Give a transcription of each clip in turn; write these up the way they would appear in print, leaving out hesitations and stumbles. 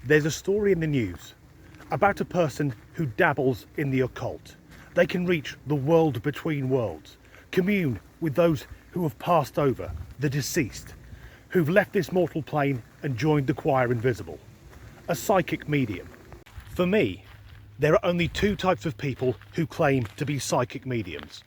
There's a story in the news about a person who dabbles in the occult. They can reach the world between worlds, commune with those who have passed over, the deceased, who've left this mortal plane and joined the choir invisible. A psychic medium. For me, there are only two types of people who claim to be psychic mediums.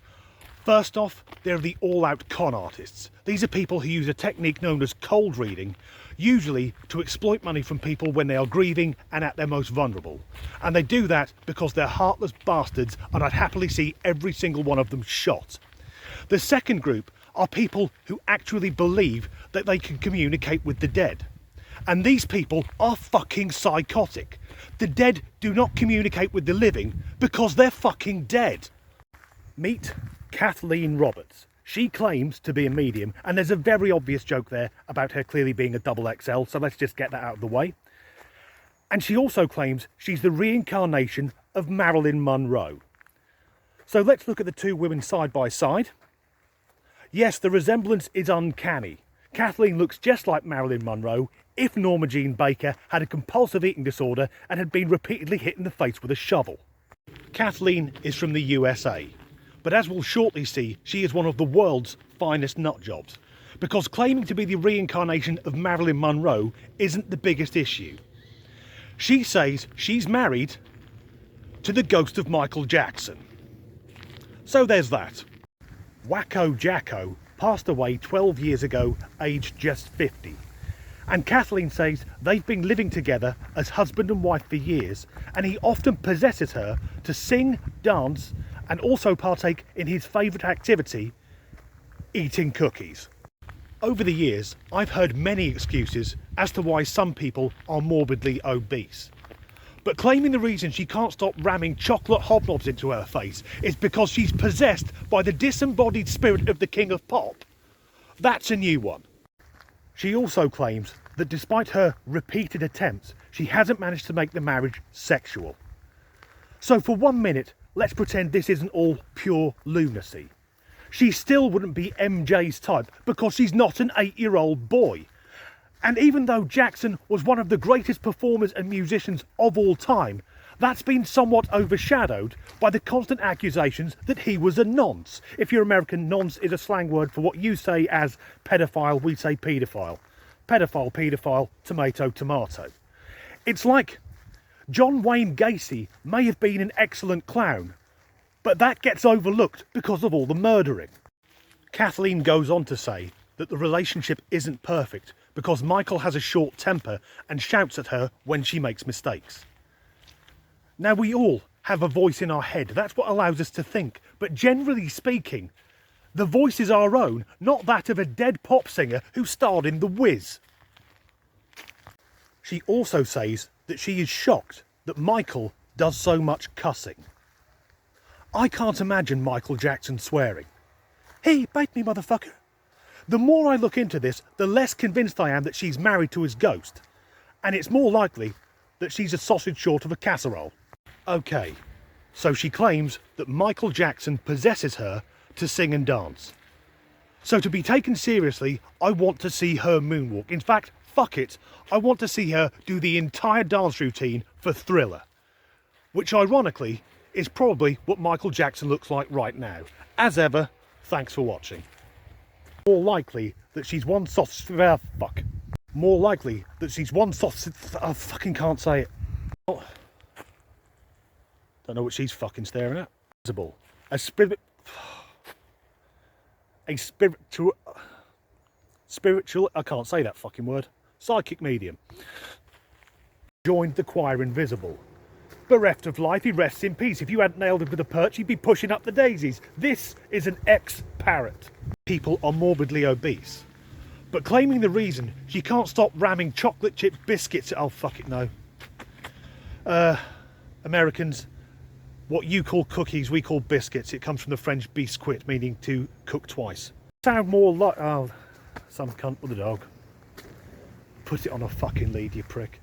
First off, there are the all-out con artists. These are people who use a technique known as cold reading, usually to exploit money from people when they are grieving and at their most vulnerable. And they do that because they're heartless bastards, and I'd happily see every single one of them shot. The second group are people who actually believe that they can communicate with the dead. And these people are fucking psychotic. The dead do not communicate with the living because they're fucking dead. Meet Kathleen Roberts. She claims to be a medium, and there's a very obvious joke there about her clearly being a double XL, so let's just get that out of the way. And she also claims she's the reincarnation of Marilyn Monroe. So let's look at the two women side by side. Yes, the resemblance is uncanny. Kathleen looks just like Marilyn Monroe if Norma Jean Baker had a compulsive eating disorder and had been repeatedly hit in the face with a shovel. Kathleen is from the USA. But as we'll shortly see, she is one of the world's finest nutjobs, because claiming to be the reincarnation of Marilyn Monroe isn't the biggest issue. She says she's married to the ghost of Michael Jackson. So there's that. Wacko Jacko passed away 12 years ago, aged just 50. And Kathleen says they've been living together as husband and wife for years, and he often possesses her to sing, dance, and also partake in his favourite activity, eating cookies. Over the years, I've heard many excuses as to why some people are morbidly obese. But claiming the reason she can't stop ramming chocolate hobnobs into her face is because she's possessed by the disembodied spirit of the King of Pop, that's a new one. She also claims that despite her repeated attempts, she hasn't managed to make the marriage sexual. So for 1 minute, let's pretend this isn't all pure lunacy. She still wouldn't be MJ's type because she's not an 8-year-old boy. And even though Jackson was one of the greatest performers and musicians of all time, that's been somewhat overshadowed by the constant accusations that he was a nonce. If you're American, nonce is a slang word for what you say as pedophile, we say paedophile. Pedophile, paedophile, tomato, tomato. It's like John Wayne Gacy may have been an excellent clown, but that gets overlooked because of all the murdering. Kathleen goes on to say that the relationship isn't perfect because Michael has a short temper and shouts at her when she makes mistakes. Now, we all have a voice in our head. That's what allows us to think. But generally speaking, the voice is our own, not that of a dead pop singer who starred in The Wiz. She also says that she is shocked that Michael does so much cussing. I can't imagine Michael Jackson swearing. Hey, bite me, motherfucker. The more I look into this, the less convinced I am that she's married to his ghost. And it's more likely that she's a sausage short of a casserole. Okay, so she claims that Michael Jackson possesses her to sing and dance. So to be taken seriously, I want to see her moonwalk. In fact, fuck it, I want to see her do the entire dance routine for Thriller. Which ironically is probably what Michael Jackson looks like right now. As ever, thanks for watching. More likely that she's one soft... More likely that she's one soft... I fucking can't say it. Oh. Don't know what she's fucking staring at. Visible. A spiritual... I can't say that fucking word. Psychic medium. Joined the choir invisible. Bereft of life, he rests in peace. If you hadn't nailed him with a perch, he'd be pushing up the daisies. This is an ex-parrot. People are morbidly obese. But claiming the reason she can't stop ramming chocolate chip biscuits... Oh, fuck it, no. Americans, what you call cookies, we call biscuits. It comes from the French biscuit, meaning to cook twice. Sound more like... Oh, some cunt with a dog. Put it on a fucking lead, you prick.